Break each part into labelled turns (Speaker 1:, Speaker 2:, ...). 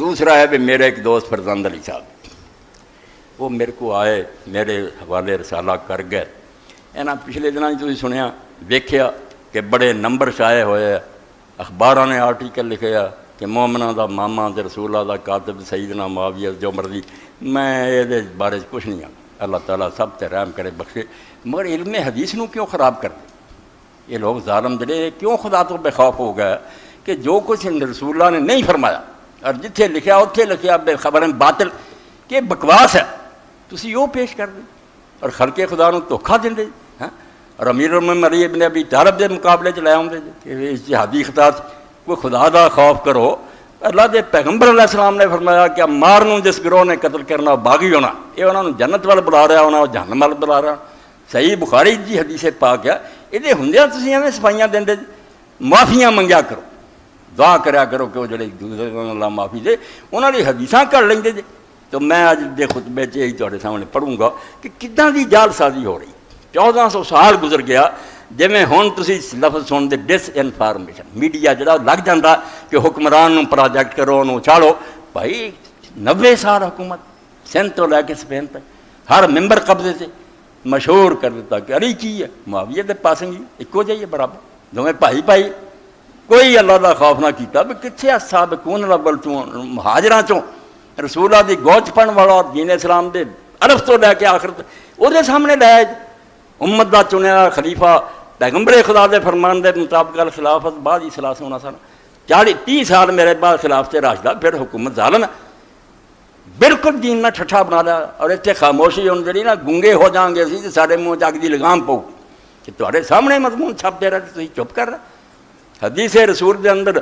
Speaker 1: دوسرا ہے بھی میرے ایک دوست فرزند علی صاحب، وہ میرے کو آئے میرے حوالے رسالہ کر گئے. یہاں پچھلے دنوں تھی سنیا ویکھیا کہ بڑے نمبر شائع ہوئے، اخبار نے آرٹیکل لکھے کہ مومنہ دا ماما تے رسول اللہ دا کاتب سیدنا معاویہ جو مرضی. میں یہ بارے کچھ نہیں آتا، اللہ تعالیٰ سب تے رحم کرے بخشے، مگر علم حدیث نو کیوں خراب کر دے؟ یہ لوگ ظالم جڑے کیوں خدا تو بے خوف ہو گئے کہ جو کچھ رسول اللہ نے نہیں فرمایا اور جتھے لکھیا اتھے لکھیا بے خبر باطل کہ بکواس ہے، تسی وہ پیش کر دیں اور خلق خدا نو دھوکھا دیں دے. اور امیر المومنین علی ابن ابی طالب دے مقابلے چ لے آؤندے کہ اجتہادی خطا کوئی خدا دا خوف کرو. اللہ دے پیغمبر علیہ السلام نے فرمایا کہ عمار نو جس گروہ نے قتل کرنا باغی ہونا، یہ انہوں نے جنت وال بلا رہا ہونا، جہنم وال بلا رہا. صحیح بخاری جی حدیث پاک ہے. یہ ہوندیاں تسی ایویں صفائیاں دیندے، معافیاں منگیا کرو، دعا کریا کرو کہ وہ جڑے اللہ معافی دے، انہوں نے حدیثاں کر لیں دے. تو میں اج دے خطبے چ یہی تہاڈے سامنے پڑھوں گا کہ کداں دی جال سازی ہو رہی. 1400 سال گزر گیا، جویں ہن تسی لفظ سن دے ڈس انفارمیشن میڈیا جڑا لگ جاندا کہ حکمران نو پروجیکٹ کرو انہوں چاڑو. بھائی 90 سال حکومت سندھ تو لے کے اسپین تک ہر ممبر قبضے سے مشہور کر دیتا کہ علی کی ہے معاویہ دے پاسنگی ایکو جائیے برابر دونوں بھائی بھائی. کوئی اللہ دا خوف نہ کیتا بھی کتنے سابقون الاول چوں مہاجراں چوں رسول اللہ دی گوچ پڑھن والا اور دین اسلام دے عرف تو لے کے آخر تک وہ دے سامنے لے امت دا چنیا خلیفہ پیغمبر خدا دے فرمان دے مطابق خلافت بعد ہی 30 سال میرے بعد خلافت راشدہ پھر حکومت ظالم ہے. بالکل دین نہ ٹھٹھا بنا لیا اور اتنے خاموشی ہوں جی نا گونگے ہو جائیں گے اسی سارے منہ چگ کی لگام پو کہ تھوڑے سامنے مضمون چھپ دے رہا کہ تھی چپ کر رہا. حدیث رسول دے اندر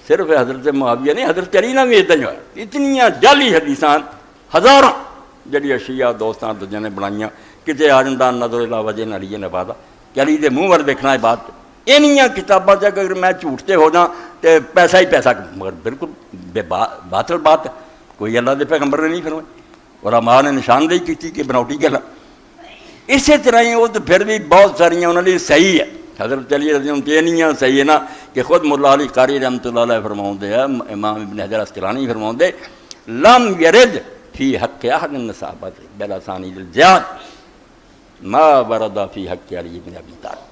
Speaker 1: صرف حضرت معاویہ نہیں حضرت علی نے بھی اتنا ہی ہوا. اتنیاں جعلی حدیثاں ہزاراں جڑی شیعہ دوستاں دجے نے بنائیاں کتے آجندان نظر اللہ وجہ علی نے وعدہ کہ علی دے منہ ور دیکھنا ہے بات. اینیاں کتاباں سے اگر میں جھوٹتے ہو جاں تو پیسہ ہی پیسہ، مگر بالکل بے باطل بات ہے. کوئی اللہ دے پیغمبر نے نہیں فرمایا اور علماء نے نشاندہی کی تھی کہ بناوٹی گل. اسی طرح ہی وہ تو پھر بھی بہت ساریاں انہوں نے صحیح ہے. حضرت علی رضی اللہ عنہ نہیں صحیح ہے نا کہ خود مولا علی قاری رحمۃ اللہ علیہ فرماؤندے ہیں، امام ابن حجر اسقلانی فرماؤندے لم یرد فی حق احد الصحابۃ بلا ثانی الزیاد ما ورد فی حق علی بن ابی طالب.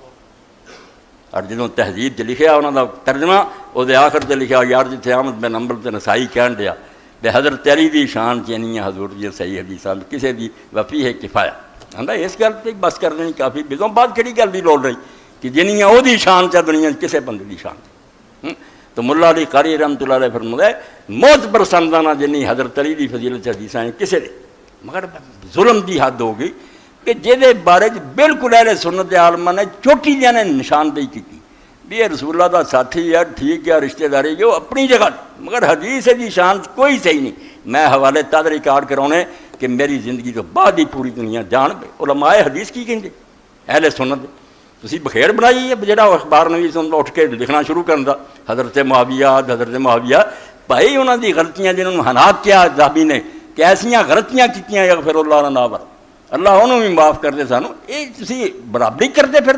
Speaker 1: اور جدوں تہذیب چ لکھیا انہوں کا ترجمہ وہ آخر سے لکھا یار جتنے احمد بن حنبل تے نسائی کہن دیا کہ حضرت علی دی شان چینی ہے حضور دی صحیح حدیثاں کسی دی وفی ہے کفایہ آندا اس گل تے بس کر دینی کافی. بدوں بعد کہڑی گل دی لوڑ رہی کہ جنیاں وہ دی شان چا دنیا کسے بندے دی شان. تو ملا علی قاری رحمۃ اللہ علیہ فرمایا موت پرسندانہ جنی حضرت علی دی فضیلت حدیثاں کسے دے. مگر ظلم دی حد ہو گئی کہ جہدے بارے بالکل اہل سنت عالماں نے چوٹی دیا نے نشاندہی کی بھی یہ رسول اللہ دا ساتھی ہے ٹھیک ہے رشتہ داری جو اپنی جگہ، مگر حدیث دی شان کوئی صحیح نہیں. میں حوالے تد ریکارڈ کراؤنے کہ میری زندگی تو بعد ہی پوری دنیا جان پہ علماء حدیث کی کہیں اہل سنت تسی بخیر بنائی ہے جڑا اخبار نویس اٹھ کے لکھنا شروع کرنا حضرت معاویہ بھائی انہوں دی غلطیاں جنہوں نے حنات کیا ذہبی نے کہ ایسیاں غلطیاں کیتیاں یغفر اللہ لنا ور اللہ انہوں بھی معاف کر دے سانو. یہ تسی برابری کرتے پھر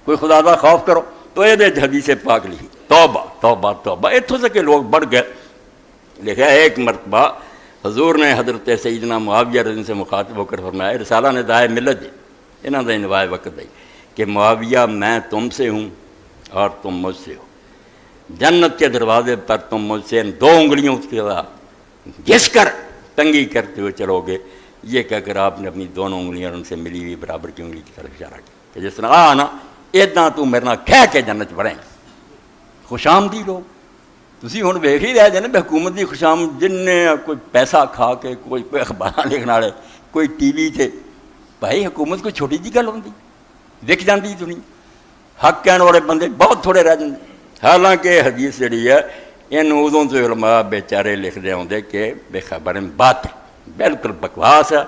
Speaker 1: کوئی خدا دا خوف کرو. تو یہ حدیث پاک لکھی توبہ توبہ توبہ اتوں سے کہ لوگ بڑھ گئے. لکھا ایک مرتبہ حضور نے حضرت سیدنا معاویہ رضی اللہ عنہ سے مخاطب ہو کر فرمایا رسالہ نے دائے ملت دے انہوں نے نوائے وقت دے کہ معاویہ میں تم سے ہوں اور تم مجھ سے ہو. جنت کے دروازے پر تم مجھ سے 2 انگلیوں کے گھس کر تنگی کرتے ہوئے چلو گے. یہ کہہ کر آپ نے اپنی دونوں انگلیاں ان سے ملی ہوئی برابر کی انگلی کی طرف اشارہ کیا کہ جس طرح نا اداں تو میرے نال کہہ کے جنت بڑھیں. خوش آمدید لوگ تسی ہن ویکھ ہی رہے جے نا حکومت دی خوش آمد جن نے کوئی پیسہ کھا کے کوئی اخبار لکھن والے کوئی ٹی وی تے. بھائی حکومت کوئی چھوٹی جی گل ہوندی وک جاندی دنیا. حق کہنے والے بندے بہت تھوڑے رہ جاندے. حالانکہ حدیث جڑی ہے اینوں ادوں تو علماء بیچارے لکھدے ہوندے کہ بے خبر بات ہے بالکل بکواس ہے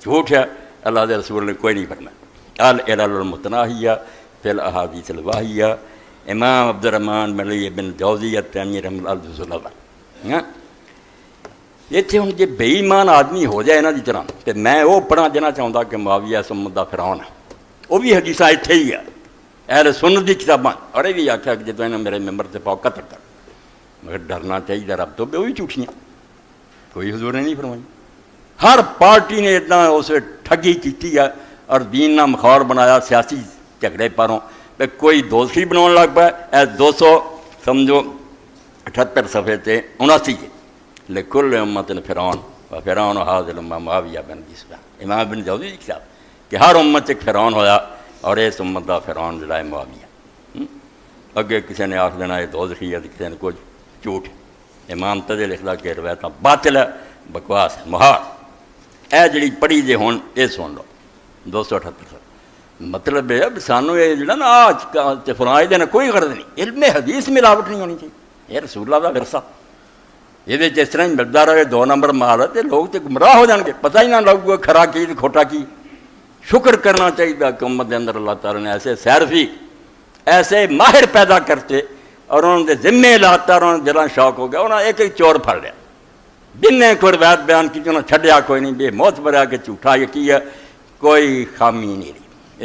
Speaker 1: جھوٹ ہے. اللہ دے رسول نے کوئی نہیں فرمایا. العلل المتناہیہ فی الاحادیث الواہیہ امام عبد الرحمن ملی بن جوزی التیمی رحمۃ اللہ علیہ. اتنے ہوں جی بے ایمان آدمی ہو جائے یہاں کی طرح تو میں وہ پڑھنا دینا چاہتا کہ معاویہ سمت دا فرعون ہے. وہ بھی حدیثاں اتنے ہی ہے اہل سنت دی کتاباں. اور یہ بھی آخیا کہ جدو انہیں میرے ممبر سے پاؤ قتل کر مگر ڈرنا چاہیے رب تو وہ بھی جھوٹیاں کوئی حضور نے نہیں فرمائی. ہر پارٹی نے اتنا اسے ٹھگی کی ہے اور دین نہ مخور بنایا سیاسی جھگڑے پروں پہ کوئی دوسری بنا لگ پا. 200 سمجھو 78 صفحے تے 79 لکل امت فرعون و فرعون حاضر معاویہ بن بسرا. امام بن جوزی کی کتاب کہ ہر امت ایک فرعون ہویا اور اس امت کا فرعون جڑا ہے معاویہ. اگے کسی نے آخ دینا یہ دوزخی ہے کسی نے کچھ جھوٹ. امام تجے لکھدا کہ روایت باطل ہے بکواس ہے محال. اے جڑی پڑھی جے ہون یہ سن لو 278 مطلب ہے سانو یہ جڑا نا آج کا فلاں دینا کوئی غرض نہیں. علم حدیث ملاوٹ نہیں ہونی چاہیے. یہ رسول اللہ کا ورثہ یہ جس طرح ملتا رہے 2 نمبر مال ہے لوگ تو گمراہ ہو جان گے. پتہ ہی نہ لگے کھرا کی کھوٹا کی. شکر کرنا چاہیے کہ امت کے اندر اللہ تعالیٰ نے ایسے سیرفی ایسے ماہر پیدا کرتے اور انہوں نے ذمے لاتا اور انہوں نے دلاں شوق ہو گیا. انہوں نے ایک چور پھڑ لیا جن نے کوئی روایت بیان کی انہوں نے چھڈیا کوئی نہیں. بے موت بریا کہ جھوٹا یہ کی ہے کوئی خامی نہیں رہی.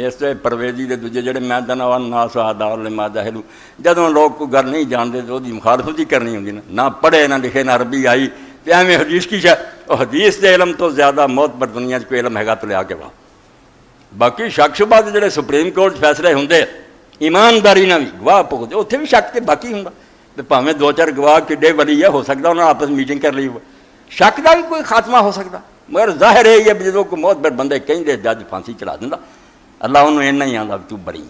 Speaker 1: اس سے پرویزی کے دوجے جڑے میدان ناس آدار لما جاہلو جدوں لوگ کوئی گل نہیں جانتے تو وہ مخالفت ہی کرنی ہوتی نہ پڑھے نہ لکھے نہ عربی آئی تو ایویں حدیث کی شاید اور حدیث کے علم تو زیادہ موت پر دنیا کوئی علم ہے تو لیا کے وہاں. باقی شک شبہ کے جڑے سپریم کورٹ فیصلے ہوں ایمانداری نہ بھی گواہ پکتے اتنے بھی شک تو باقی ہوں تو پاویں 2-4 گواہ کڈے ولی ہے ہو سکتا انہوں نے آپس میٹنگ کر لی ہو شک کا بھی کوئی خاتمہ ہو سکتا. مگر ظاہر ہے یہ جدوں کو موت پر بندے کہیں دے جج پھانسی چڑھا دینا اللہ انہوں اینا ہی آتا تو بڑی.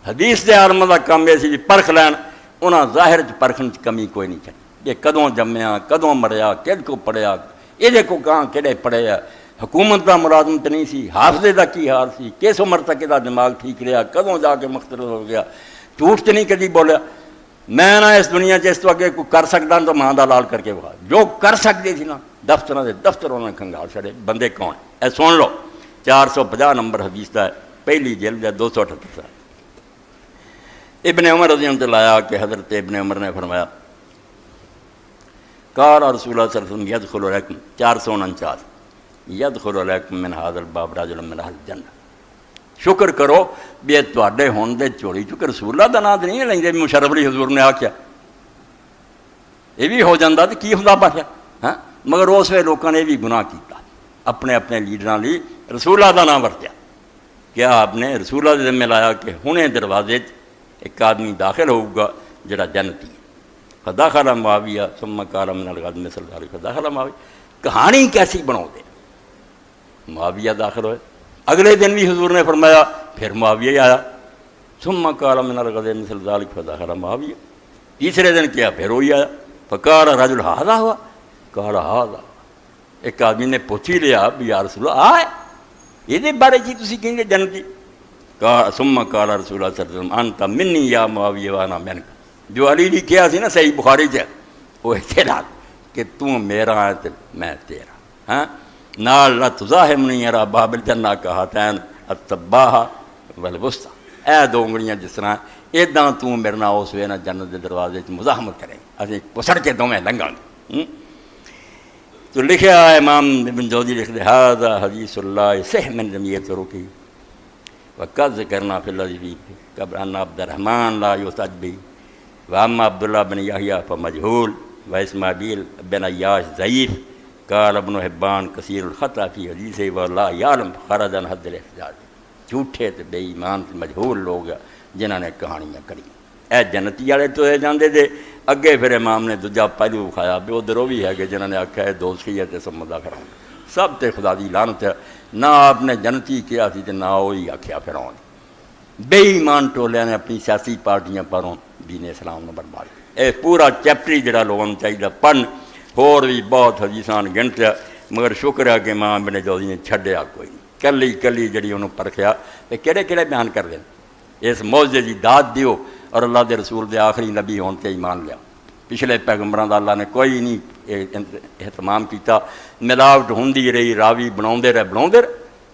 Speaker 1: حدیث کے عالم کا کام یہ سی پرکھ لین انہاں ظاہر پرکھن کمی کوئی نہیں چاہیے. یہ کدوں جمیا کدوں مریا کد کو پڑھیا یہ کو کہاں کہڑے پڑھے حکومت کا ملازم تو نہیں سی حافظے کا کی حال سی کس عمر تک یہ دماغ ٹھیک رہا کدوں جا کے مختلف ہو گیا. جھوٹ تو نہیں کدی بولیا. میں نہ اس دنیا اس تو اگے کوئی کر سکتا تو ماں کا لال کر کے وہ جو کر سکتے تھی نا دفتر کے دفتر انہوں نے کھنگال چھڑے. بندے کون اے سن لو 450 نمبر حدیث کا ہے پہلی جلد ہے 278. ابن عمر رضی اللہ عنہ کہ حضرت ابن عمر نے فرمایا قال رسول اللہ صلی اللہ علیہ وسلم یدخل علیکم 449 یدخل علیکم من هذا الباب رجل من اہل الجنہ. شکر کرو بھی تواڈے ہون دے چوری چکے رسول اللہ دا نام نہیں لیں مشرف علی حضور نے آکھیا یہ بھی ہو جاتا تو کی ہوندا بچا. ہاں مگر اس ویلے لوگوں نے بھی گناہ کیتا اپنے اپنے لیڈراں لی رسول اللہ دا نام ورتیا. کیا آپ نے رسول اللہ دے ذمہ لایا کہ ہنے دروازے ایک آدمی داخل ہوگا جڑا جنتی ہے. فدخل معاویہ ثم قال من الغد مثل ذلك فدخل معاویہ. کہانی کیسی بناؤ دے معاویہ داخل ہوئے. اگلے دن بھی حضور نے فرمایا پھر معاویہ آیا ثم قال من الغد مثل ذلك فدخل معاویہ. تیسرے دن کیا پھر وہی آیا فقال رجل هذا ہوا قال هذا. ایک آدمی نے پوچھ ہی لیا بھی یا رسول اللہ آئے یہ بارے چی تسی کہیں گے جنتی. ثم قال رسول اللہ صلی اللہ علیہ وسلم انت منی یا معاویہ وانا منک. جو علی نے کیا سی نا صحیح بخاری سے وہ اعتراض کہ تو میرا ہے تو میں تیرا. ہاں نال لا تزاحمنی یا باب الجنہ کا ہاتین التباہا والوسطی. اے دو انگلیاں جس طرح اداں تو میرے نال اس وے نہ جنت دے دروازے چ مزاحمت کریں اسی پسڑ کے دوویں لنگاں گے. تو لکھا امام ابن جوزی لکھ دے ھذا حدیث اللہ صح من جمعیت رکی وقد ذکرنا فی الذی فی قبر ان عبد الرحمن لا یحتج به واما عبداللہ بن یحییٰ فمجہول واسماعیل بن عیاش ضعیف قال ابن حبان کثیر الخطا فی حدیثہ واللہ یعلم خرج عن حد الاحتجاج. جھوٹے تے بے ایمان تے مجہول لوگ جنہاں نے کہانیاں کری. اے جنتی والے تو جاندے دے اگے پھر امام نے دوجا پہلو کھایا بھی ادھر وہ بھی ہے کہ جنہوں نے آخیا ہے دوستی ہے سمجھا کراؤں سب تے خدا دی لعنت ہے. نہ آپ نے جنتی کیا سی تے نہ وہی آخیا پھراؤں. بے ایمان ٹولیاں نے اپنی سیاسی پارٹیاں پروں دین اسلام نے برباد. اے پورا چیپٹر جڑا لوگوں کو چاہیے پڑھن اور بھی بہت حدیثاں گنتیا مگر شکر ہے کہ امام ابن جوزی نے چھڈیا کوئی نہیں. کلی کلی جڑی انہوں پرکھیا تے کہڑے کہڑے بیان کر دیں. اس معجزے دی داد دیو اور اللہ دے رسول دے آخری نبی ہون تے ایمان لیا. پچھلے پیغمبراں دا اللہ نے کوئی نہیں اہتمام کیتا. ملاوٹ ہوندی رہی راوی بناؤندے رہے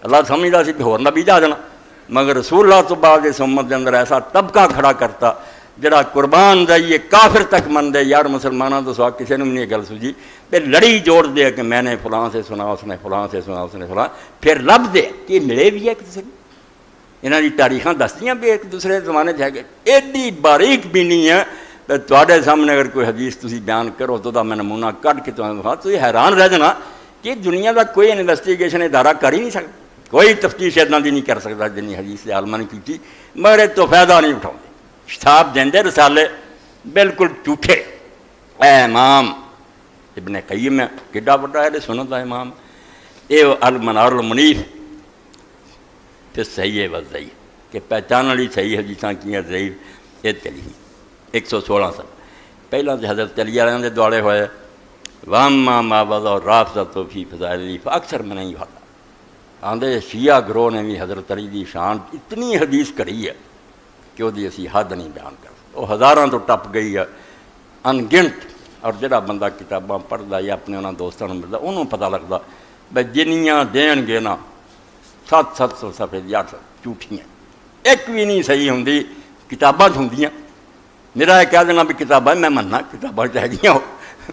Speaker 1: اللہ سمجھدا سی کہ ہور نبی جا جانا مگر رسول اللہ تو بعد اس امت دے اندر ایسا طبقہ کھڑا کرتا جڑا قربان جائیے کافر تک من دے یار مسلمانوں تو سوا کسی نے بھی نہیں گل سوجی پھر لڑی جوڑ دے کہ میں نے فلاں سے سنا اس نے فلاں سے سنا اس نے فلاں پھر لب دے کہ ملے بھی ہے ایک دوسرے انہاں دی تاریخاں دستیاں بھی ایک دوسرے زمانے چ ہے ایڈی باریک بھی نہیں ہے تواڈے سامنے اگر کوئی حدیث تسی بیان کرو تو میں نمونہ کٹ کے تمہیں دکھا، تسی حیران رہ جانا کہ دنیا کا کوئی انویسٹیگیشن ادارہ کر ہی نہیں سکتا، کوئی تفتیش اتنا دی نہیں کر سکتا جنی حدیث عالمہ نے کی تھی، مگر تو فائدہ نہیں اٹھاؤ چھاپ دیں رسالے بالکل جھوٹے۔ اے امام ابن قیم ہے، کڈا بڑا ہے سنت دا امام، اے المنار المنیف پھر صحیح و ضعیف کہ پہچان والی صحیح حدیثاں کی ہیں، ضعیف یہ چلی 116 سال پہلا تو حضرت علی علیہ دے دوڑے ہوئے واما ما وضع رافضہ فی فضائل علی، اکثر میں نہیں ہوتا آندے شیعہ گروہ نے بھی حضرت علی دی شان اتنی حدیث کری ہے کہ وہ دی اسی حد نہیں بیان کر، وہ ہزاراں تو ٹپ گئی ہے انگنت، اور جڑا بندہ کتاباں پڑھدا یا اپنے انہاں دوستاں نوں ملدا انہوں پتہ لگدا بھئی جنیاں دین گے نا 700 صفحے دی 800 جھوٹیاں، ایک بھی نہیں صحیح ہوندی، کتاباں ہوندیاں، میرا یہ کہہ دینا بھی کتاباں میں مننا کتاباں چاہیے ہو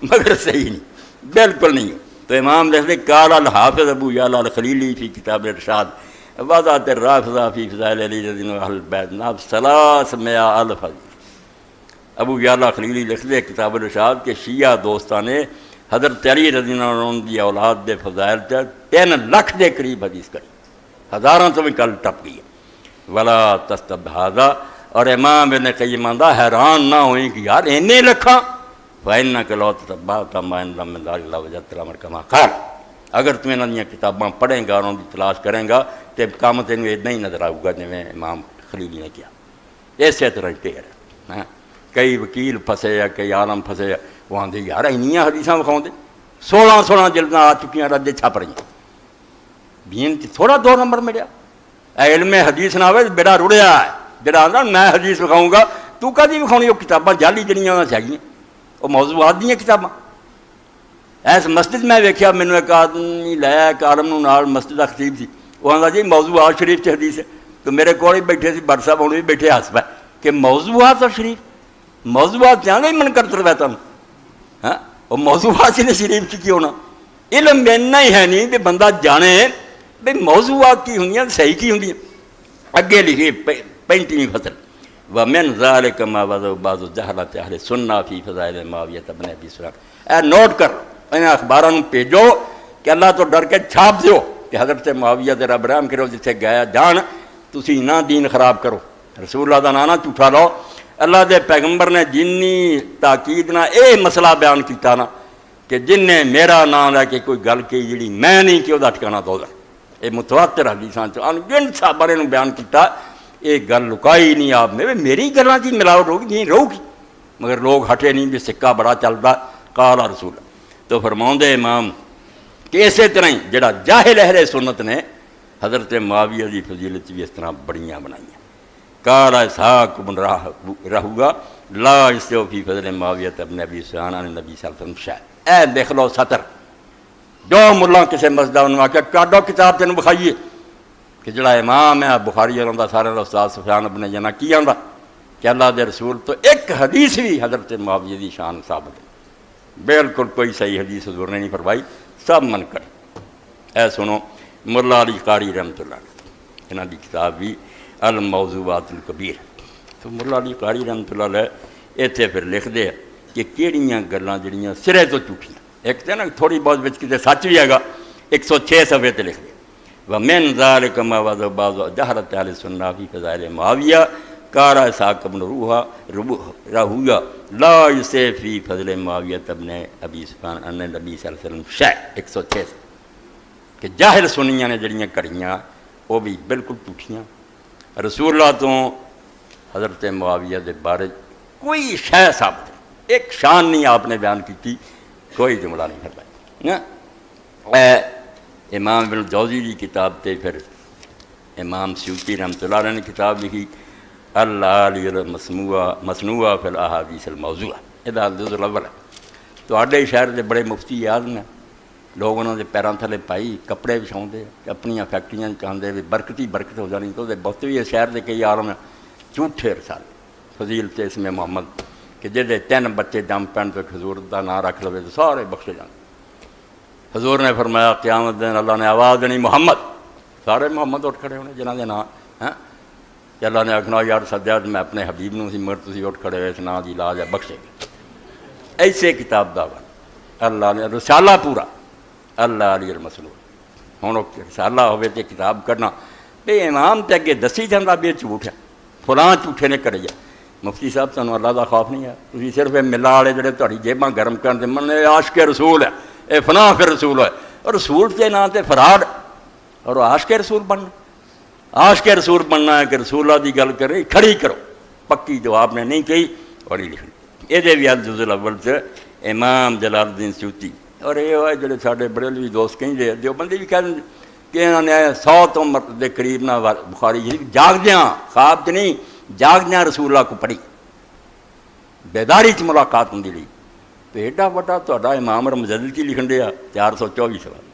Speaker 1: مگر صحیح نہیں، بالکل نہیں ہو۔ تو امام لکھتے قال الحافظ ابو یعلا الخلیلی فی کتاب ارشاد وضعت الرافضہ فی فضائل علی رضی اللہ عنہ اہل البیت ناب 300,000 حدیث۔ ابو یعلا خلیلی لکھتے کتاب الارشاد کہ شیعہ دوستان نے حضرت علی رضی اللہ عنہ دی اولاد دے فضائل 3 لاکھ دے قریب حدیث کری، ہزاراں تو بھی کل ٹپ گئی ہے۔ ولا تستبحاذا، اور امام ابن قیم آندا حیران نہ ہوئیں کہ یار اینے لکھاں فَإِنَّكَ لَوْ تَتَبَّعْتَ مَا عِندَ مِنْ دَارِ اللَّهِ وَجَدْتَ الْأَمْرَ كَمَا قَالَ، اگر تم انہاں دیاں کتاباں پڑھیں گا، انہاں دی تلاش کریں گا تو قیامت تینوں اتنا ہی نظر آؤ گا جویں امام خلیلی نے کیا، اسی طرح ٹھیک ہے۔ کئی وکیل پھسے یا کئی عالم پھسے، وہ آندے یار اینیاں حدیثاں وکھاؤندے 16 جلداں آ چکیاں رد چھپ رہی دین تھوڑا 2 نمبر ملیا، علم حدیث نہ ہوئے بیڑا رڑیا ہے، جڑا آندا میں حدیث وکھاؤں گا تو کدی وکھاؤنی، وہ کتاباں جعلی جڑیاں چاہیے، وہ موضوعات دیاں کتاباں۔ ایس مسجد میں ویکھیا مینوں ایک آدمی لایا ایک عالم نوں نال، مسجد دا خطیب سی، وہ آندا جی موضوعات شریف چ حدیث ہے، تو میرے کول ہی بیٹھے سی بٹ صاحب، ہن بھی بیٹھے ہس پے کہ موضوعات اور شریف، موضوعات جانا ہی من کرتا رہتا ہوں، ہاں وہ موضوعات نے شریف کی ہونا، علم اتنا ہی ہے نہیں کہ بندہ جانے بھئی موضوعات کی ہوندیاں صحیح کی ہوندیاں۔ اگے لکھی 35ویں فصل وَمِنْ ذَلِكَ مَا وَضَعَ بَعْضُ الجَّهَلَةِ أَهْلِ السُنَّةِ فِي فَضَائِلِ مُعَاوِيَةَ بْنِ أَبِي سُفْيَانَ، اے نوٹ کر انہیں اخباراں بھیجو کہ اللہ تو ڈر کے چھاپ دیو کہ حضرت معاویہ دے رب رحم کرو جتھے گیا جان تسی نہ دین خراب کرو، رسول اللہ دا نام نہ جھوٹا لو۔ اللہ دے پیغمبر نے جنی تاکید نہ اے مسئلہ بیان کیتا نا کہ جن نے میرا نام لے کے کوئی گل کی جڑی میں نہیں کہ وہ ٹھکانا دوزخ، یہ متواتر حدیثاں چ انگنت صحابہ نے بیان کیتا، یہ گل لکائی نہیں آپ نے، میری گلاں کی ملاوٹ ہوگی نہیں رہو گی، مگر لوگ ہٹے نہیں بھی سکہ بڑا چلتا قال رسول۔ تو فرماؤندے امام کہ اسی طرح ہی جڑا جاہل اہل سنت نے حضرت معاویہ دی فضیلت بھی اس طرح بڑیاں بنائیاں۔ قال اسحاق بن راہویہ لا یستوی فی فضل معاویہ بن ابی سفیان عن النبی صلی اللہ علیہ وسلم شیء، اے دیکھ لو سطر جو ملا کسی مسجد انہوں آ کے کاڈو کتاب تینوں بکھائیے کہ جڑا امام ہے بخاری اور دا سارے استاد سفیان ابن جنا کی آندا کہ اللہ دے رسول تو ایک حدیث بھی حضرت معاویہ دی شان ثابت ہے، بالکل کوئی صحیح حدیث حضور نے نہیں فرمائی، سب منکر۔ اے سنو ملا علی قاری رحمۃ اللہ علیہ انہاں دی کتاب بھی الموضوعات الکبیر، تو ملا علی قاری رحمۃ اللہ علیہ اتنے پھر لکھ دے کہ کیڑیاں گلاں جڑیاں سرے تو جھوٹیاں، ایک تے نا تھوڑی بہت وچ کتے سچ بھی ہے گا، 106 صفحے تے لکھ دے وَمِنْ ذَلِكَ مَا وَضَعَ بَعْضُ جَهْلَةِ أَهْلِ السُنَّةِ فِي فَضَائِلِ مُعَاوِيَةَ قَالَ اسحاق بن راہویہ لا یستوی فی فضل معاویہ بن ابی سفیان عن النبی صلی اللہ علیہ وسلم شیء، 106 کہ جاہل سنیاں نے جڑیاں کریاں وہ بھی بالکل جھوٹیاں، رسول اللہ تو حضرت معاویہ دے بارے کوئی شے ثابت نہیں، ایک شان نہیں آپ نے بیان کی، کوئی جملہ نہیں فرمایا۔ امام ابن الجوزی کی کتاب تے پھر امام سیوطی رحمۃ اللہ علیہ نے کتاب لکھی العالی المصنوعہ فی الاحادیث الموضوعہ، یہ جز الاول ہے۔ تو آڈے شہر دے بڑے مفتی یاد نے، لوگ انہوں دے پیراں تھلے پائی کپڑے بچھاؤندے اپنی فیکٹریاں چاہتے بھی برکتی برکت ہو جانی، تو بہت بھی شہر دے کئی عالم جھوٹے رسالے فضیلت اسم محمد کہ جہدے 3 بچے جم پین تو حضور دا نام رکھ لوے تو سارے بخشے جانے۔ حضور نے فرمایا قیامت دن اللہ نے آواز دینی محمد، سارے محمد اٹھ کھڑے ہونے جنہاں دے نام کہ اللہ نے آخنا یار سدیا تو میں اپنے حبیب نو سی مگر تسی اٹھ کھڑے ہوئے اس نا دی علاج ہے بخشے گا. ایسے کتاب دا ون اللہ نے رسالہ پورا اللہ علی المسلول. ہوں رسالہ ہوئے تو کتاب کرنا بے امام تے اگے دسی جاتا بھی جھوٹ ہے فلاں جھوٹے نے کرے جا. مفتی صاحب تمہیں اللہ کا خوف نہیں ہے؟ تھی صرف یہ ملا والے جڑے تاری جیباں گرم کرتے من عاشق رسول ہے یہ فلاں پھر رسول ہے اور رسول کے نام تے فراڈ اور عاشق رسول بننا. عاشق رسول بننا ہے کہ رسول اللہ کی گل کرے کھڑی کرو پکی جواب نے نہیں کہی اور یہ لکھنی. یہ بھی جز الاول سے امام جلال الدین سیوطی اور یہ ہوئے جڑے سارے بریلوی دوست کہیں دے دیوبندی بھی کہہ کہ انہوں نے 100 تو مرد کے قریب نہ بخاری شریف جاگدیاں خواب چ نہیں جاگدیاں رسول اللہ کو پڑھی بیداری چ ملاقات ہوں لی. تو ایڈا وڈا تا امام مجدد کی لکھن دیا 424 سوال.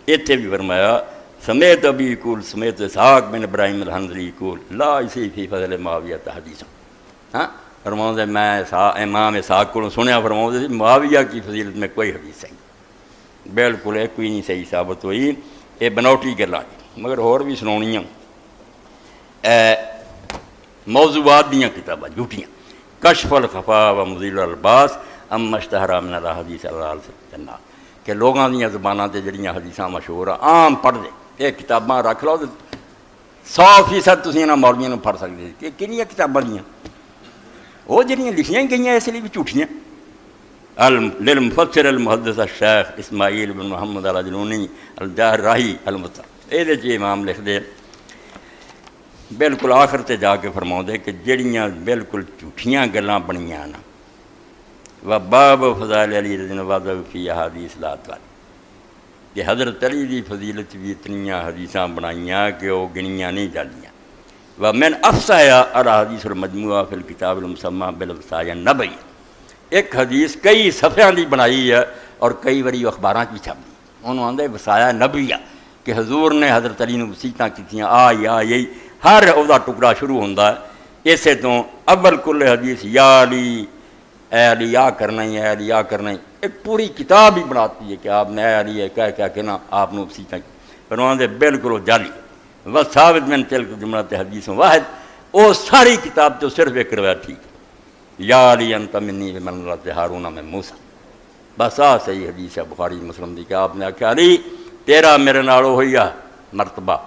Speaker 1: اتنے بھی فرمایا سمیت ابی کول سمیت اسحاق بن ابراہیم الحنظلی کول لا اسی فی فضل معاویہ حدیث. ہاں فرماؤں دے میں امام اسحاق کو سنیا فرماؤں دے معاویہ کی فضیلت میں کوئی حدیث نہیں بالکل ایک کوئی نہیں صحیح ثابت ہوئی. یہ بنوٹی گلاں مگر ہور بھی سناؤنیاں موضوعات دیاں کتاباں جھوٹیاں. کشف الخفا و مزیل الباس ام اشتہرا من الحدیث اللہ کہ لوگاں دیاں زباناں تے جڑیاں حدیثاں مشہور عام پڑھ دے یہ کتاباں رکھ لو 100% تسی انہاں مولویاں نوں پڑھ سکدے کہ کنیاں کتاباں دیاں وہ جڑیاں لکھیاں گئیاں اس لیے بھی جھوٹیاں. للمفسر المحدث الشیخ اسماعیل بن محمد العجلونی الجرراحی المصنف یہ امام لکھ دے بالکل آخر تے جا کے فرماؤں دے کہ جڑیاں بالکل جھوٹیاں گلاں بنیاں نا و باب فضائل علی رضی اللہ عنہ فی احادیث لا تعالی کہ حضرت علی دی فضیلت بھی اتنیاں حدیثاں بنائیاں کہ وہ گنیاں نہیں جاندیاں. و من افصایا الاحادیث المجموعہ فی الکتاب المسمى بالوصایا النبوی ایک حدیث کئی صفحیاں دی بنائی ہے اور کئی باری اخباراں کی چھپی انہوں آندے وصایا نبویہ کہ حضور نے حضرت علی نو وصیتاں کیتیاں یہی ہر اودا ٹکڑا شروع ہوندا ہے اسے تو اول کل حدیث یا علی اے علی یا کرنا ہی اے علی یا کرنا ہی ایک پوری کتاب ہی بناتی ہے کہ آپ نے اے علی ہے کہہ کے نا آپ نے وصیتاں فرماتے ہیں بالکل وہ جعلی و ثابت من تلک جملۃ حدیث واحد وہ ساری کتاب تو صرف ایک روایت ٹھیک یا علی انت منی بمنزلۃ ہارون من موسیٰ بس صحیح حدیث ہے بخاری مسلم دی کہ آپ نے آخیا علی تیرا میرے نال ہوئی ہے مرتبہ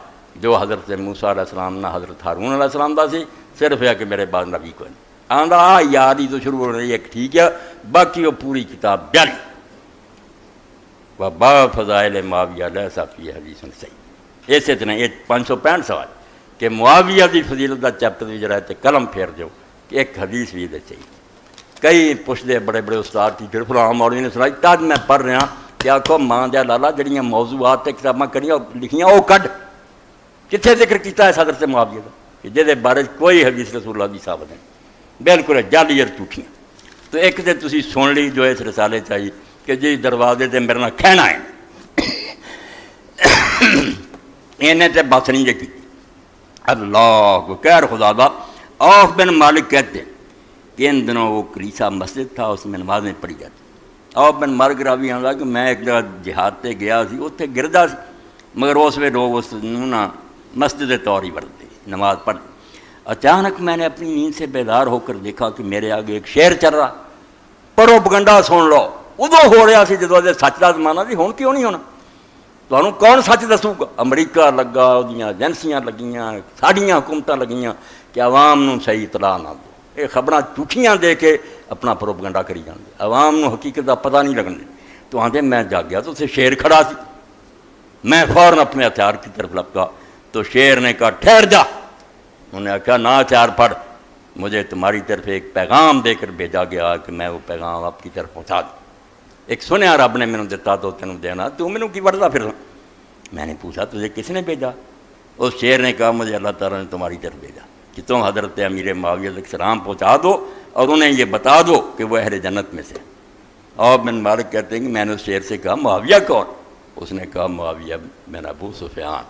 Speaker 1: جو حضرت موسیٰ علیہ السلام نہ حضرت ہارون علیہ السلام دا سی صرف ہے کہ میرے بعد نبی کوئی نہیں آندا یا علی تو شروع ہو رہی ایک ٹھیک ہے باقی وہ پوری کتاب جعلی. و باب فضائل معاویہ لیس فی حدیث صحیح ایسے طرح یہ 565 سوال کہ معاویہ دی فضیلت دا چیپٹر بھی جڑا ہے تے قلم پھیر جو کہ ایک حدیث بھی دے چاہیے. کئی پوچھتے بڑے بڑے استاد ٹیچر فلاں مولوی نے سنائی تاج میں پڑھ رہا کہ آخو ماں دیا لالا جڑیاں موضوعات تے کتاباں کریاں لکھیاں وہ کڈ کتنے ذکر کیتا ہے حضرت معاویہ کا کہ جہدے بارے کوئی حدیث رسول اللہ دی ثابت نہیں بالکل جعلی اور جھوٹیاں. تو ایک تے تسی سن لی جو اس رسالے چاہیے کہ جی دروازے تے میرے نال کھینا ہے انہیں تے بس نہیں جی اللہ کو خیر خدا دا. عوف بن مالک کہتے ہیں کہ ان دنوں وہ کلیسا مسجد تھا اس میں نمازیں پڑھی جاتی. عوف بن مالک راوی آندا کہ میں ایک جگہ جہاد تے گیا سی اتنے گردا سی مگر اس وقت لوگ اس نا مسجد طور ہی پڑھتے نماز پڑھتے. اچانک میں نے اپنی نیند سے بیدار ہو کر دیکھا کہ میرے آگے ایک شعر چل رہا پروپگنڈا سن لو ادو ہو رہا سی جدو سچ کا زمانہ سی ہوں کیوں نہیں ہونا تمہیں کون سچ دسوں گا. امریکہ لگا وہ ایجنسیاں لگیاں ساڑیاں حکومتیں لگیاں کہ عوام نو صحیح اطلاع نہ دو یہ خبراں جھوٹیاں دے کے اپنا پروپگنڈا کری جاندے عوام نو حقیقت کا پتہ نہیں لگنے. تو آتے میں جاگیا تو اسے شیر کھڑا سی میں فوراً اپنے ہتھیار کی طرف لپکا تو شیر نے کہا ٹھہر جا. انہوں نے کہا نہ ہتھیار پڑھ مجھے تمہاری طرف ایک پیغام دے کر بھیجا گیا کہ میں وہ پیغام آپ کی طرف پہنچا دوں. ایک سنیا رب نے مینوں دیتا تو تینوں دینا تو مینوں کی پڑھتا پھر. میں نے پوچھا تجھے کس نے بھیجا. اس شیر نے کہا مجھے اللہ تعالیٰ نے تمہاری طرف بھیجا کہ تم حضرت امیر معاویہ تک سلام پہنچا دو اور انہیں یہ بتا دو کہ وہ اہل جنت میں سے. اور بن مالک کہتے ہیں کہ میں نے اس شیر سے کہا معاویہ کون. اس نے کہا معاویہ بن ابو سفیان.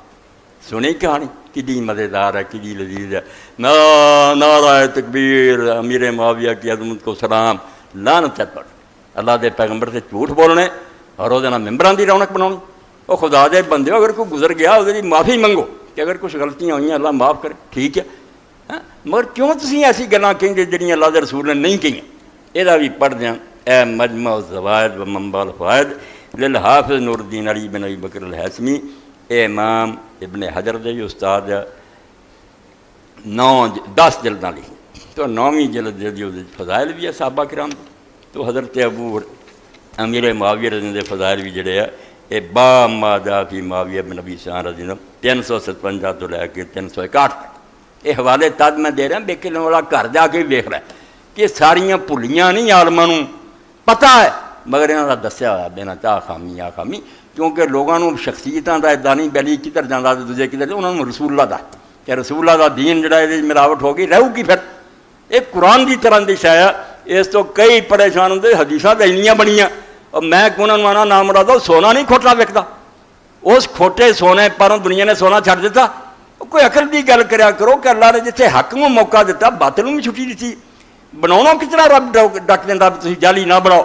Speaker 1: سنی کہانی کتنی مزیدار ہے کتنی لذیذ ہے. نعرہ تکبیر امیر معاویہ کی عظمت کو سلام لعنت پر اللہ دے پیغمبر سے جھوٹ بولنے اور وہ ممبران دی رونق بناؤنی. وہ خدا دے بندے اگر کوئی گزر گیا وہ معافی منگو کہ اگر کچھ غلطیاں ہوئیں اللہ معاف کرے ٹھیک ہے مگر کیوں تسی ایسی گلاں کہیں جڑیاں اللہ دے رسول نے نہیں کہیں؟ یہ بھی پڑھ دیں اے مجمع الزوائد و منبع الفوائد للحافظ نور الدین علی بن ابی بکر الہیثمی، اے امام ابن حجر دے بھی استاد 10 جلداں لکھی، تو 9ویں جلد جو فضائل بھی ہے صحابہ کرام، تو حضرت ابو امیر معاویہ رضی اللہ عنہ فضائل بھی جڑے ہے یہ با ما جاء فی معاویہ بن ابی سفیان رضی اللہ عنہ 357 تو لے کے 361 تک، یہ حوالے تد میں دے رہا بیکن والا گھر جا کے بھی ویکھ رہا ہے کہ ساریاں بھلیاں نہیں عالماں نوں پتہ ہے، مگر انہاں دا دسیا ہوا بنا چاہ خامی آ خامی، کیونکہ لوگاں نوں شخصیتاں دا دانی بیلی کدھر جاندا تے دوجے کدھر، انہاں نوں رسول اللہ دا کہ رسول اللہ دا دین جڑا یہ ملاوٹ ہو گئی رہو کی، پھر ایک قرآن دی طرح دی شے ہے، اس تو کئی پریشان ہوندے حدیثاں تے انیاں بنیاں، اور میں انہاں نوں آنا نام مراد سونا نہیں کھوٹا وکدا، اس کھوٹے سونے پروں دنیا نے سونا چھڈ دیتا، کوئی عقل دی گل کریا کرو کہ اللہ نے جتھے حق نوں موقع دیتا باطل نوں بھی چھٹی دتی، بناؤنا کتنا رب ڈک دینا تسی جعلی نہ بناؤ،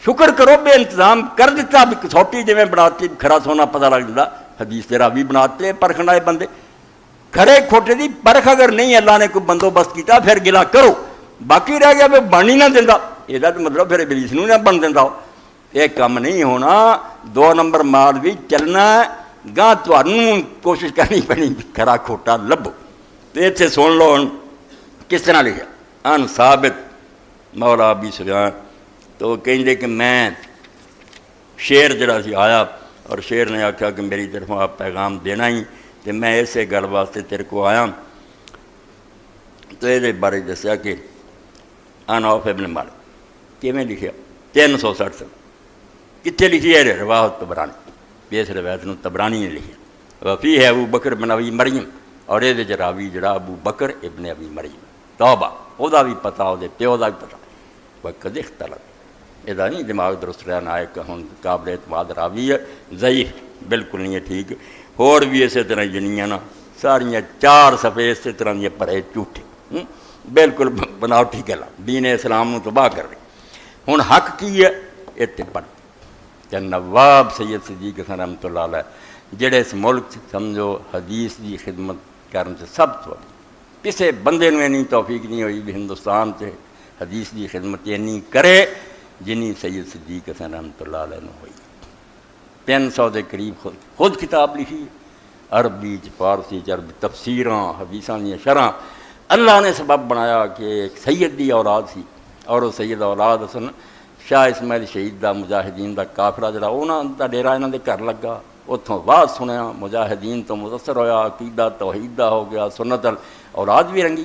Speaker 1: شکر کرو بے انتظام کر دیتا بھی کسوٹی جویں بناتی کھرا سونا پتہ لگ جاتا، حدیث دے راوی بناتے پرکھن والے بندے، کھڑے کھوٹے دی پرکھ اگر نہیں اللہ نے کوئی بندوبست کیتا پھر گلا کرو، باقی رہ گیا بن ہی نہ دینا، یہ مطلب پھر ابلیس نوں نہ بن دینا، یہ کم نہیں ہونا، 2 نمبر مال بھی چلنا گاں تھانوں کوشش کرنی پڑنی کھرا کھوٹا لبو۔ تو اتنے سن لو کس طرح لکھا ان ثابت مولا ابی سفیان، تو کہیں کہ میں شیر جڑا سی آیا اور شیر نے آکھا کہ میری طرف آپ پیغام دینا ہی، تو میں اسے گل واسطے تیرے کو آیا، تو یہ بارے دسیا کہ ان عوف ابن مالک کیویں لکھیا 360 کتنے لکھی ہے رواہ تبرانی، اس روایت نوں تبرانی نے لکھیا، وفی ہے ابو بکر بن ابی مریم، اور یہ راوی جڑا ابو بکر ابن ابی مریم، توبہ وہ بھی پتا وہ پیو کا بھی پتا، وہ کدی اختلاف یہ نہیں دماغ درست رہنا ہے کہ ہوں قابل اعتماد راوی ہے، ضعیف بالکل نہیں ہے ٹھیک، اور بھی اسی طرح جنیاں نا ساریاں 4 صفحے اسی طرح دیا پڑھے جھوٹے، بالکل بناوٹی گلا دین اسلام نوں تباہ کر رہی۔ ہوں حق کی ہے اتنے پڑھ کہ نواب سید صدیق حسن رحمۃ اللہ علیہ جڑے اس ملک سمجھو حدیث کی خدمت کرنے سے سب تو کسی بندے نوں اینی توفیق نہیں ہوئی بھی ہندوستان سے حدیث کی خدمت اینی کرے جنی سید صدیق حسن رحمۃ اللہ علیہ نے ہوئی۔ 300 کے قریب خود کتاب لکھی، عربی فارسی عربی تفسیراں حدیثاں دیا شرح، اللہ نے سبب بنایا کہ ایک سید دی اولاد سی، اور وہ سید اولاد اصل شاہ اسماعیل شہید دا مجاہدین دا کافرہ جڑا انہاں دا ڈیرا انہاں دے گھر لگا، اتوں واز سنیا، مجاہدین تو متاثر ہویا، عقیدہ توحید دا ہو گیا، سنت اولاد بھی رنگی،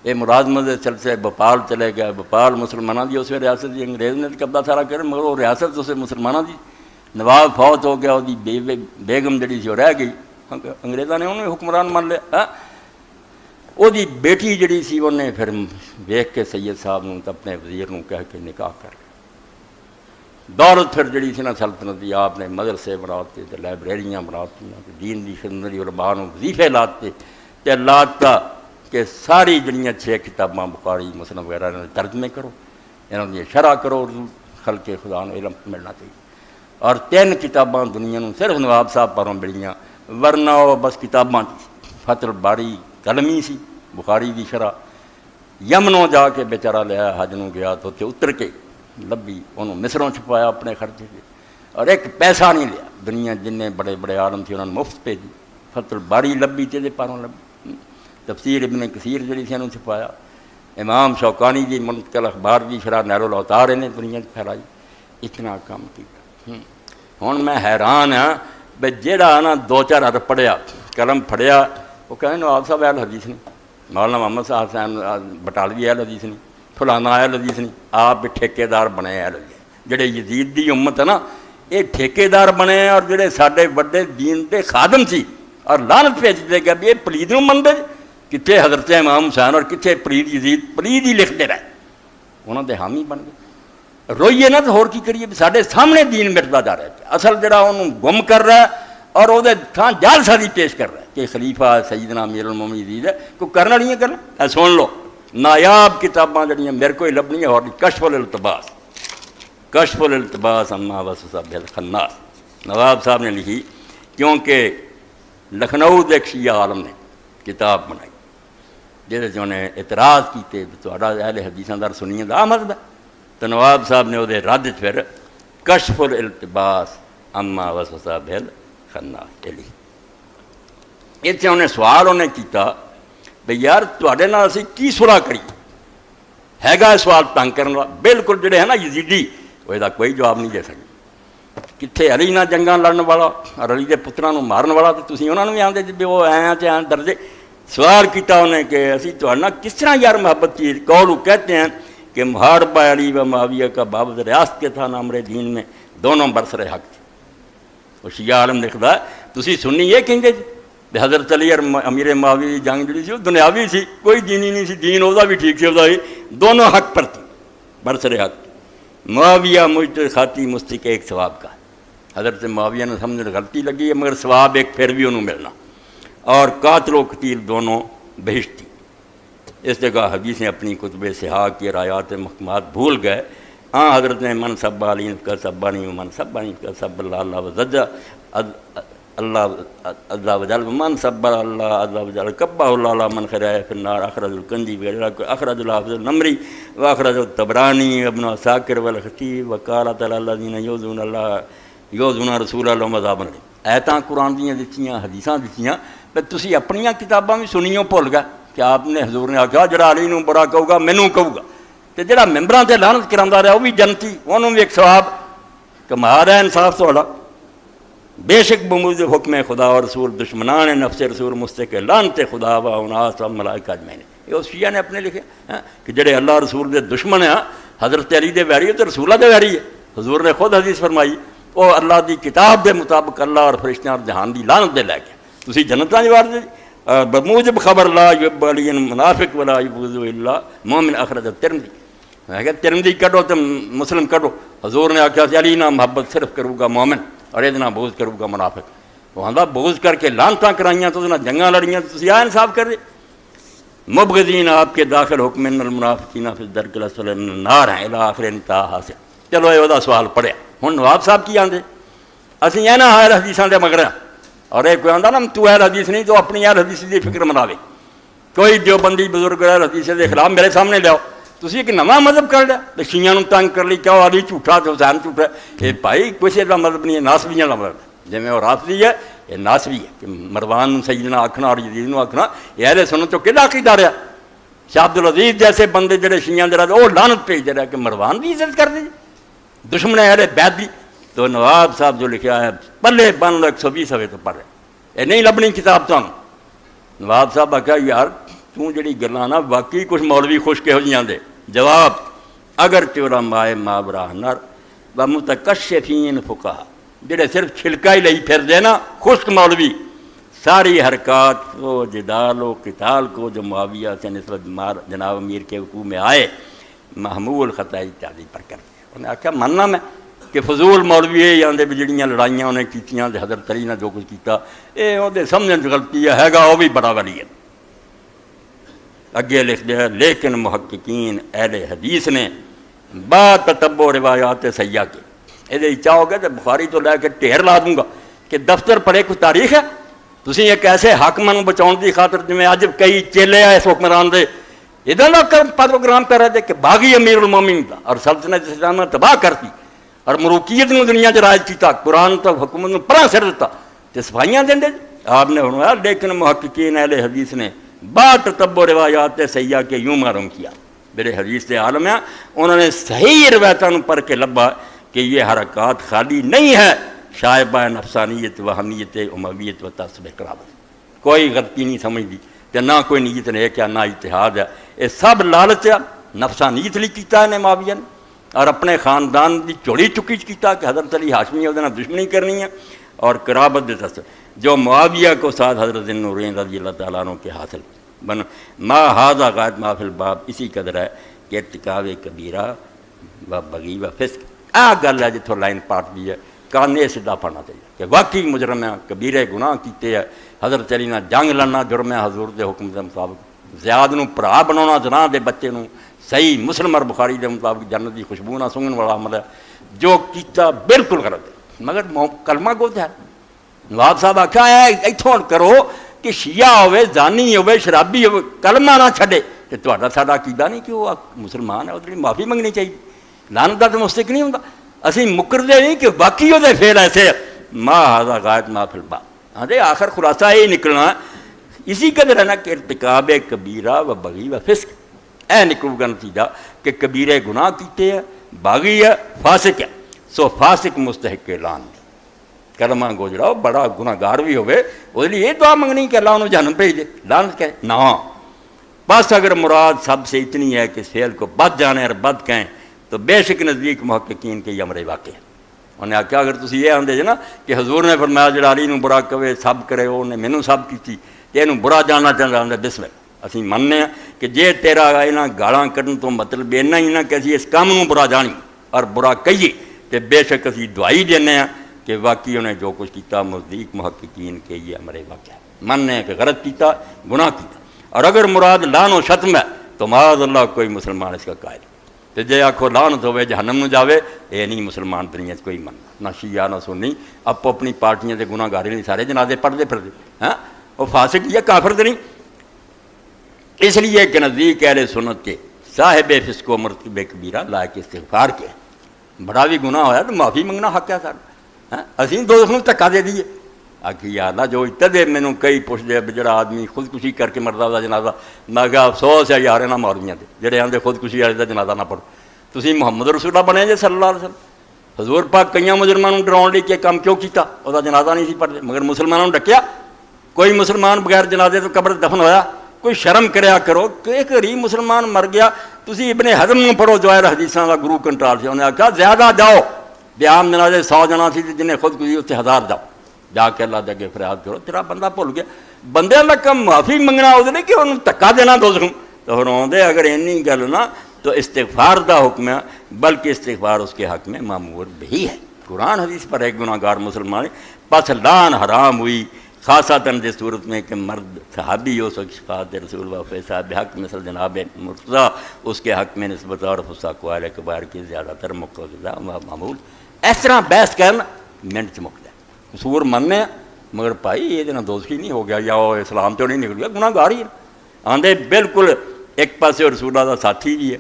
Speaker 1: یہ ملازمت کے سلسلے بھوپال چلے گئے، بھوپال مسلمانوں کی اس ریاست کی انگریز نے قبضہ سارا کر، مگر وہ ریاست اسے مسلمانوں کی، نواب فوت ہو گیا، وہ بیگم جڑی سی وہ رہ گئی، انگریزوں نے انہوں نے حکمران مان لیا، وہ بیٹی جڑی سی انہیں پھر ویکھ کے سید صاحب نے اپنے وزیر نوں کہہ کے نکاح کر لیا۔ دولت پھر جڑی سی نا سلطنت دی آپ نے مدرسے بناتے تے لائبریریاں بناتی تے دین دی خدمت علماء نوں وظیفے لاتے تے لاتا کہ ساری جڑیاں 6 کتاباں بخاری مسلم وغیرہ نے ترجمے کرو، انہاں دی شرح کرو، خلق خدا نوں علم ملنا چاہیے، اور 3 کتاباں دنیا نوں صرف نواب صاحب پروں ملیاں، ورنہ وہ بس کتاباں تھی، فتح الباری قلمی سی، بخاری دی شرح، یمنوں جا کے بیچارہ لیا حج نوں گیا تو اتنے اتر کے لبھی انہوں مصروں چھپایا اپنے خرچے سے، اور ایک پیسہ نہیں لیا، دنیا جن بڑے بڑے عالم تھے انہوں نے مفت بھیجی، فتح الباری لبھی تے پاروں لبھی، تفسیر ابن کثیر جڑی سی انہوں چھپایا، امام شوکانی دی منتقل اخبار دی شرح نیل الاوطار نے دنیا پھیلائی، اتنا کام کیا۔ ہوں میں حیران ہاں بھائی جہاں نا 2-4 عرب پڑھیا قلم پھڑیا وہ کہیں نواب صاحب اہل حدیث نہیں، مولانا محمد صاحب حسین بٹالوی اہل حدیث نہیں، فلانا اہل حدیث نہیں، آپ ٹھیکےدار بنے اہل حدیث، جڑے یزید دی امت ہے نا یہ ٹھیکےدار بنے، اور جڑے ساڈے وڈے دین دے خادم سی اور لعنت بھیج دے گا بھی یہ پلید نوں منتے، کتنے حضرت امام حسین اور کتنے پلید یزید، پلید ہی لکھتے رہے، انہوں دے حامی بن گئے، روئیے نا تو ہور کی کریے، ساڈے سامنے دین مٹتا جا رہا ہے، اصل جڑا انہوں گم کر رہا ہے اور وہ تھان جال سازی پیش کر رہا ہے کہ خلیفہ سیدنا امیر المومنین یزید ہے، کوئی کرنا نہیں ہے کرنا، سن لو نایاب کتاباں جڑیاں میرے کو ہی لبنی اور کشف الالتباس، کشف الالتباس اما وصف الخناس نواب صاحب نے لکھی، کیونکہ لکھنؤ ایک شیعہ عالم نے کتاب بنائی، جہد انہیں اعتراض کیتے تہاڈا اہل حدیثاں دا سنیاں دا مذہب ہے، تو نواب صاحب نے وہ رد پھر کشف الالتباس اما وسوس بہ الخناس لکھی۔ اتنے انہیں سوال انہیں کیتا بھئی یار تواڈے نال اسی کی صلح کریے، ہے گا سوال تنگ کرنے والا، بالکل جڑے ہے نا یزیدی وہ دا کوئی جواب نہیں دے سکتے۔ کتنے علی نہ جنگاں لڑن والا اور علی دے پتراں نوں مارن والا، تو تسی انہاں نوں بھی آندے جی وہ ایاں تے ایاں درجے۔ سوال کیتا انہیں کہ اسی تہاڈے نال کس طرح یار محبت کی، قولو کہتے ہیں کہ محاربہ علی و معاویہ کا بابت ریاست کے تھا نامر دین میں دونوں برسر حق تھے۔ وہ شیعہ عالم لکھدا ہے تسی سنی یہ کہیں کہ حضرت علی اور امیر معاویہ کی جنگ جڑی سی وہ دنیاوی سی، کوئی دینی نہیں سی، دین وہ بھی ٹھیک سی، وہ دونوں حق پر تھی، برسر حق تھی۔ معاویہ مجتہد خاطی مستحق ایک ثواب کا، حضرت معاویہ نے سمجھ غلطی لگی ہے مگر ثواب ایک پھر بھی انہوں ملنا، اور قاتل و قتیل دونوں بہشتی۔ اس جگہ حدیثیں اپنی کتب صحاح کی روایات محکمات بھول گئے۔ حضرت نے من سب علی کا سبانی من سب علی کا سب اللہ وزجا اللہ وجل من سب اللہ اللہ وجل کبہ اللہ من خرائے فی النار اخرج الکنجی وغیرہ اخرج الحافظ النمری و اخرج الطبرانی ابن عساکر والخطیب وقالت الذین یؤذون اللہ یؤذون رسول اللہ مذاب علیہ۔ ایتاں قرآن دیاں دتیاں، حدیثاں دتیاں، پر تسی اپنیاں کتاباں بھی سنیوں بھول گئے کہ آپ نے حضور نے آکھا جڑا علی نوں برا کہو گا مینوں کہو گا، تے جڑا ممبراں تے لعنت کراندا رہا وہ بھی جنتی، انہوں بھی ایک ثواب کما رہا ہے۔ انصاف تہاڈا بے شک بموجب حکم خدا اور رسول دشمنان نفس رسول مستحق لعنت خدا و اناس و ملائکہ اجمعین۔ یہ اس شیعہ نے اپنے لکھے کہ جڑے اللہ رسول دے دشمن ہیں، حضرت علی دے ویری تو رسولہ دے ویری ہے۔ حضور نے خود حدیث فرمائی وہ اللہ دی کتاب دے مطابق اللہ اور فرشتیاں اور جہان دی لعنت دے لے کے تسی جنتاں جوار دے بموجب خبر لا یحب علی منافق ولا یبغض الا مومن اخرج الترمذی۔ میں کہ ترمذی کڈو تے مسلم کڈو، حضور نے آکھیا سی علی نہ محبت صرف کروں گا مومن اور یہ بغض کروں گا منافق۔ وہ آندا بغض کر کے لعنتاں کرائیاں تو جنگاں لڑیاں، تسی آ انصاف کر دے۔ مبغضین آپ کے داخل حکم ان المنافقین فی الدرک الاسفل من النار ہیں الی آخر انتہا حاصل۔ چلو یہ سوال پڑھیا، ہن نواب صاحب کی آندے اسی یہ نہ اہل حدیثاں دے مگر اور ایک کوئی آندا نا تو اہل حدیث نہیں تو اپنی اہل حدیث دی فکر مناوے، کوئی دیوبندی بزرگ اہل حدیث دے خلاف میرے سامنے لیاؤ، تسی ایک نواں مذہب کر لیا تے شیعہ نوں تنگ کر لی کہ علی جھوٹا تے حسین جھوٹا۔ یہ بھائی کسی دا مذہب نہیں ہے، ناسبیاں دا مذہب ہے، جویں وہ رافضی ہے یہ ناسبی ہے کہ مروان سیدنا آکھنا اور یزید نوں آکھنا یہ اہل سنت تو کہڑا عقیدہ رہا۔ شاہ عبدالعزیز جیسے بندے جڑے شیعہ دے رہے وہ لعنت بھیج دے رہے کہ مروان بھی عزت کر دے دشمن اہل بیت دی۔ تو نواب صاحب جو لکھا ہے پلے بن لو 120 صفحے تو پڑھ رہے، یہ نہیں لبنی کتاب تو نواب صاحب آکھا یار تو جڑی گلاں نا واقعی کچھ مولوی خوش کہو جیاں دے۔ جواب اگر چورا مائے مابراہ نر و متکشفین فقہا، جڑے صرف چھلکا ہی لئی پھر دے نا خشک مولوی، ساری حرکات و جدال و قتال کو جو معاویہ سے نسبت جناب امیر کے حقوق میں آئے محمول خطائی تعدی پر کر دیا۔ انہوں نے آکھا مننا میں کہ فضول مولوی یہ آندے بھی جڑیاں لڑائیاں انہیں کیتیاں حضرت علی نے جو کچھ کیتا یہ وہ سمجھن غلطی ہے گا وہ بھی بڑا ولی ہے۔ اگے لکھ دیا لیکن محققین اہل حدیث نے با تتبع روایات سیاح کے یہ چاہو گے تو بخاری تو لے کے ٹھیر لا دوں گا کہ دفتر پڑھے کوئی تاریخ ہے۔ تسی ایک ایسے حاکم بچاؤ کی خاطر جی اج کئی چیلے آئے اس حکمران دے ادھر نہ پروگرام کر رہے تھے کہ باغی امیر المومنین تھا اور سلطنت اسلام تباہ کرتی اور مروکیت نے دنیا چ راج کیتا، قرآن تو حکومت نے پرا سر دیتا تو صفائیاں دیں دے۔ آپ نے فرمایا لیکن محققین اہل حدیث نے با تتبع روایات سیاح کے یوں معلوم کیا، میرے حدیث کے عالم ہیں انہوں نے صحیح روایتوں پڑھ کے لبا کہ یہ حرکات خالی نہیں ہے شائبہ نفسانیت وہمیت امویت و تعصب قرابت، کوئی غلطی نہیں سمجھ دی کہ نہ کوئی نیت ہے کیا نہ اتحاد ہے، یہ سب لالچ ہے نفسانیت لی کیتا ہے معاویہ نے اور اپنے خاندان دی چوڑی چکی کیتا کہ حضرت علی ہاشمی وہ دشمنی کرنی ہے اور قرابت دے تصور جو معاویہ کو ساتھ حضرت نورین رضی اللہ تعالیٰ عنہ کے حاصل بن ما ہاذا غایت ما فی الباب اسی قدر ہے کہ ارتکاب کبیرہ و بغی و فسق آ گل ہے جتوں لائن پاٹ دی ہے کانے سیدھا پڑھنا چاہیے کہ واقعی مجرم ہے کبیرے گناہ کیتے ہے، حضرت علی نہ جنگ لڑنا جرم ہے حضور دے حکم دے مطابق، زیاد نو بھرا بنانا زنا دے بچے نو صحیح مسلم اور بخاری دے مطابق جنت دی خوشبو نہ سونگن والا عمل ہے، جو کیتا بالکل غلط ہے مگر کلمہ گو ہے۔ نواب صاحب آکھا ہے اتوں کرو کہ شیعہ ہوئے، زانی ہوئے، شرابی ہوئے، کلمہ نہ چھڈے تے تہاڈا ساڈا عقیدہ نہیں کہ وہ مسلمان ہے، وہ معافی منگنی چاہیے، لعنت دا تو مستحق نہیں ہوندا۔ اسی مکردے نہیں کہ باقی وہ فعل ایسے ما ھذا غایت ما فی الباب۔ ہاں آخر خلاصہ یہ نکلنا اسی قدر ہے نا کہ ارتکاب کبیرہ و بغی و فسق، اے نکلو گا نتیجہ کہ کبیرے گناہ کیتے ہے، باغی ہے، فاسق ہے، سو فاسق مستحق لعن، کلمہ گو جڑا بڑا گناہ گار بھی ہوئے وہ لیے یہ دعا منگنی کہ اللہ انہوں جہنم بھیج دے، لعنت کہے نہ۔ بس اگر مراد سب سے اتنی ہے کہ فعل کو بد جانے اور بد کہیں تو بے شک نزدیک محققین کے یہ امر واقع ہے۔ انہیں آخیا اگر تسی یہ آندے جے نا کہ حضور نے فرمایا جڑا علی نوں برا کہے سب کرے انہیں مینوں سب کیتی تے اینوں برا جاننا چاہتا ہوں بسم اللہ، اسی مننے ہیں کہ جے تیرا انہاں گالاں کڈن تو مطلب اینا ہی نہ کہ اسی اس کام نوں برا جانی اور برا کہیے تے بے شک اسی دعائی دینے ہیں کہ واقعی انہیں جو کچھ کیتا نزدیک محققین کے یہ امر واقع ہے، مننے ہیں کہ غلط کیتا، گناہ کیتا۔ اور اگر مراد لعن و شتم ہے تو معاذ اللہ کوئی مسلمان اس کا قائل تو جے آکھو لعنت ہوئے جہنم نو جاوے، یہ نہیں مسلمان دنیا کوئی مننا، نہ شیعہ نہ سنی، اپو اپنی پارٹیاں دے گناہ گاری نہیں، سارے جنازے پڑھتے پھردے، ہاں وہ فاسق یا کافر تو نہیں۔ اس لیے کہ نزدیک اہل سنت کے صاحب فسق و مرتکب کبیرہ لائق استغفار کے، بڑا بھی گناہ ہویا تو معافی منگنا حق ہے سارا۔ ہاں اسی دوست نوں دھکا دے دیے، آخی یا اللہ جو اتنے مینوں کئی پوچھ دے جڑا آدمی خودکشی کر کے مردا دا جنازہ، میں کہا افسوس ہے یار انہاں مولویاں دے جڑے آندے خودکشی والے دا جنازہ نہ پڑھو، تسی محمد رسول اللہ بنے جے صلی اللہ علیہ وسلم۔ حضور پاک کئیاں مجرماں نوں ڈراؤن لئی کہ کام کیوں کیتا، وہ دا جنازہ نہیں سی پڑھدے، مگر مسلمانوں نے ڈکیا، کوئی مسلمان بغیر جنازے تو قبر دفن ہویا، کوئی شرم کریا کرو کہ ایک غریب مسلمان مر گیا، تسی ابن حزم نوں پڑھو جواہر حدیثاں دا گرو کنٹرول سے، انہیں آخیا زیادہ جاؤ، بیام جنازے 100 جنا سی جنہیں خودکشی اتنے 1000 جاؤ، جا کے اللہ دے اگے فریاد کرو، تیرا بندہ بھول گیا، بندے دا کم معافی منگنا وہ نہیں کہ انہوں دھکا دینا دوسروں تو فرماؤندے اگر اینی گل نہ تو استغفار دا حکم ہے، بلکہ استغفار اس کے حق میں مامور بھی ہے۔ قرآن حدیث پر ایک گناہ گار مسلمان پس لعن حرام ہوئی، خاصتاً جس صورت میں کہ مرد صحابی ہو سک شفاعت رسول و صاحب حق مثل جناب مرتضیٰ اس کے حق میں نسبت اور فساق والے کبائر کی زیادہ تر مقتضا معمول، اس طرح بحث کرنا منٹ مک جائے، قصور مننے ہیں مگر بھائی یہ جنا دوستی نہیں ہو گیا یا وہ اسلام تو نہیں نکل گیا، گناہ گار ہی ہے۔ آندے بالکل ایک پاسے رسول اللہ کا ساتھی بھی ہے،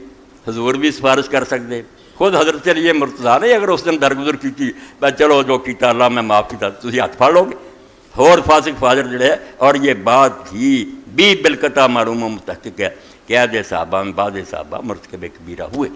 Speaker 1: حضور بھی سفارش کر سکتے، خود حضرت علی مرتضیٰ نے اگر اس دن درگزر کی بھائی چلو جو کیتا اللہ میں معاف کیتا تسی ہاتھ پھاڑ لو گے، اور فاسق فاجر جڑے ہے۔ اور یہ بات ہی بھی بالقطع معلوم و متحقق ہے کہ عہد صحابہ میں بعض صحابہ مرتکب کبیرہ ہوئے۔